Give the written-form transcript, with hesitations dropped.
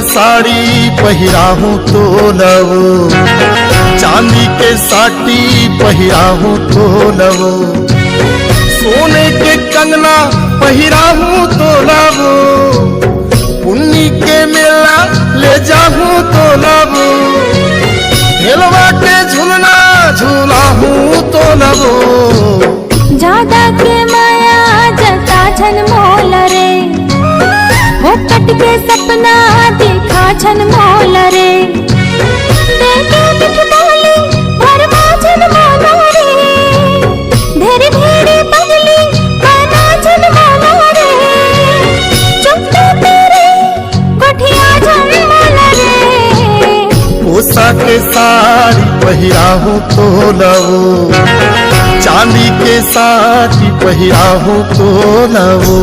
साड़ी पहिराहूँ तो लवो, चांदी के साटी पहिराहूँ तो लवो, सोने के कंगना पहिराहूँ तो लवो, पुन्नी के मेला ले जाहूँ तो लवो, हेलवा के झुलना झूलाहूँ तो लवो। ज्यादा के माया जता छन मोल रे, वो कट के सपना देखा छन मोल रे, देखे दिख बोली भरमा छन मोल रे, धेरे धेरे बदली बना छन मोल रे, चुपते तेरे कोठिया छन मोल रे। पोसा के साड़ी पहिराहूँ तो लवो, चांदी के साड़ी पहिराहूँ तो लवो।